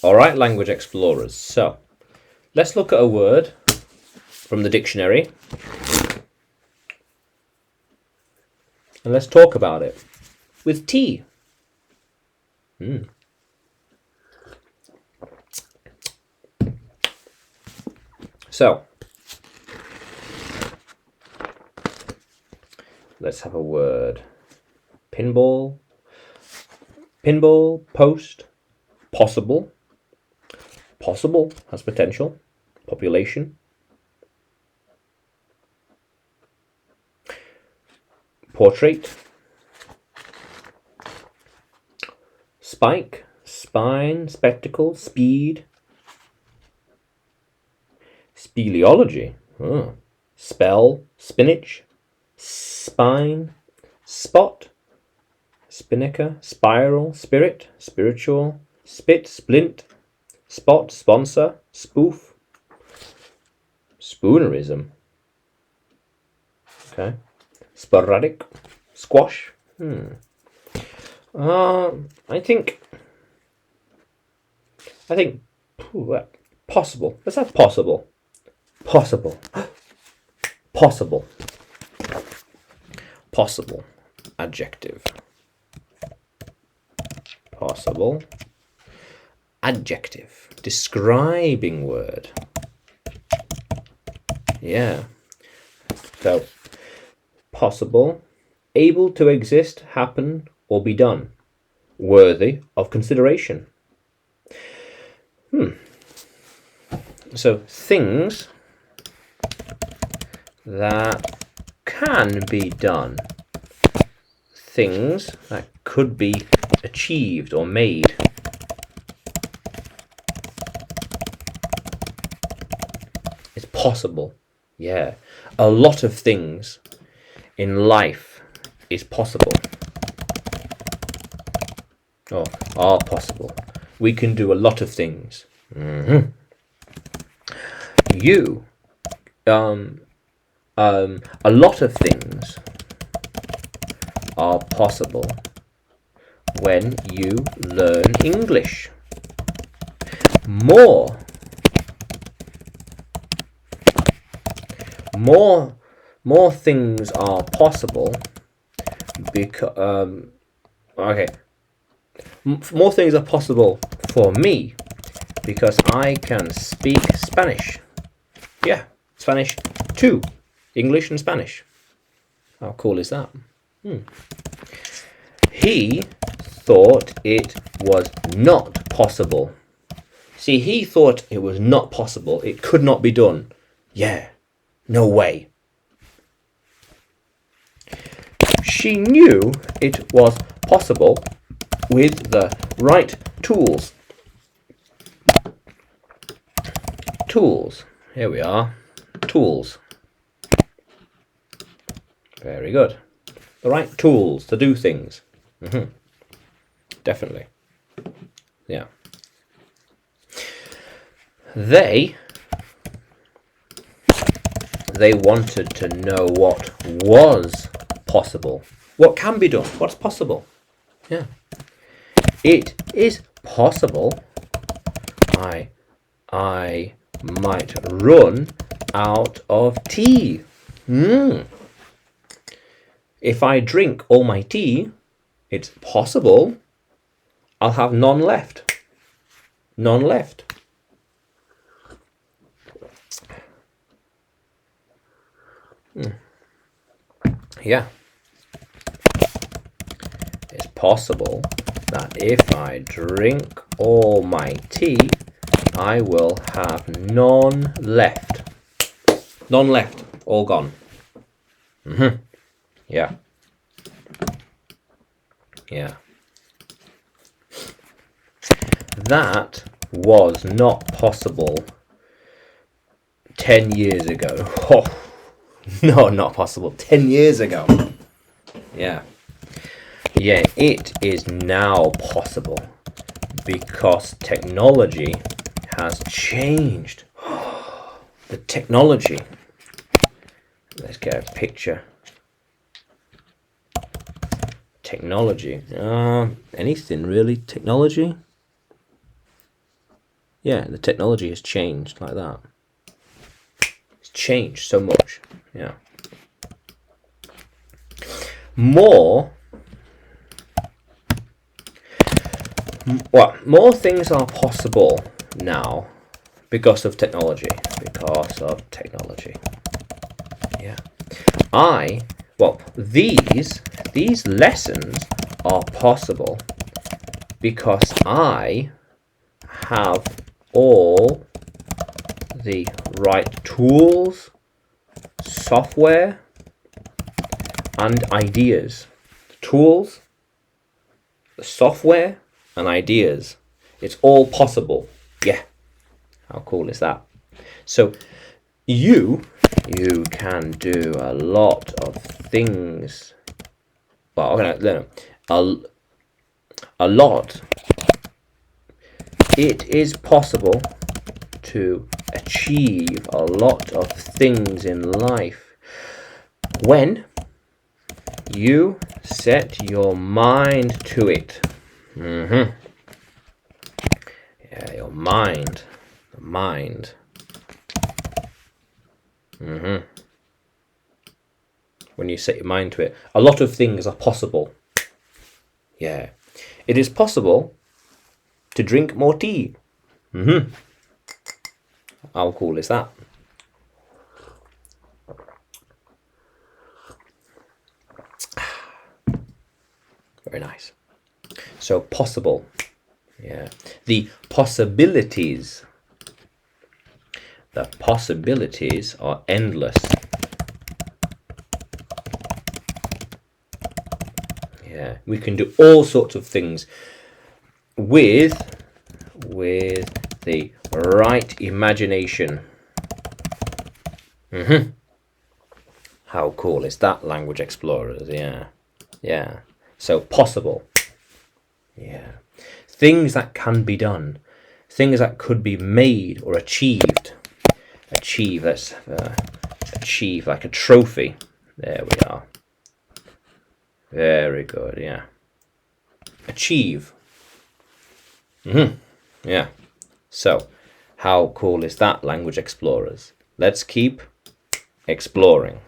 All right, language explorers. So, let's look at a word from the dictionary and let's talk about it with tea. So, let's have a word. Pinball, post, possible. Possible has potential. Population. Portrait. Spike, spine, spectacle, speed. Speleology. Oh. Spell, spinach. Spine, spot. Spinnaker, spiral, spirit, spiritual. Spit, splint. Spot, sponsor, spoof. Spoonerism. Okay. Sporadic. Squash. I think possible. Let's have possible. Possible. Possible. Possible. Adjective. Possible. Adjective. Describing word. Yeah. So, possible. Able to exist, happen, or be done. Worthy of consideration. So, things that can be done. Things that could be achieved or made. It's possible. Yeah. A lot of things in life is possible. Or are possible. We can do a lot of things. You, a lot of things are possible when you learn English. More things are possible because more things are possible for me because I can speak Spanish. Yeah, Spanish too. English and Spanish. How cool is that? He thought it was not possible. See, he thought it was not possible. It could not be done. Yeah, no way. She knew it was possible with the right tools. Tools. Here we are. Tools. Very good. The right tools to do things. Definitely. Yeah. They wanted to know what was possible. What can be done? What's possible? Yeah. It is possible I might run out of tea. If I drink all my tea, it's possible I'll have none left. None left. Yeah. It's possible that if I drink all my tea, I will have none left. None left. All gone. Yeah. Yeah. That was not possible 10 years ago. Oh, no, not possible. 10 years ago. Yeah. Yeah, it is now possible because technology has changed. The technology. Let's get a picture. Technology. Anything really? Technology? Yeah, the technology has changed like that. It's changed so much. Yeah. More things are possible now because of technology. Because of technology. Yeah. These lessons are possible because I have all the right tools, software, and ideas. The tools, the software, and ideas. It's all possible. Yeah. How cool is that? So you can do a lot of things. Well, a lot. It is possible to achieve a lot of things in life when you set your mind to it. Yeah, your mind. The mind. When you set your mind to it, a lot of things are possible. Yeah. It is possible to drink more tea. How cool is that? Very nice. So possible. Yeah. The possibilities. The possibilities are endless. Yeah. We can do all sorts of things with the right imagination. How cool is that, Language Explorers? Yeah. Yeah. So possible. Yeah. Things that can be done. Things that could be made or achieved. Achieve, let's achieve like a trophy. There we are. Very good, yeah. Achieve. Yeah. So, how cool is that, Language Explorers? Let's keep exploring.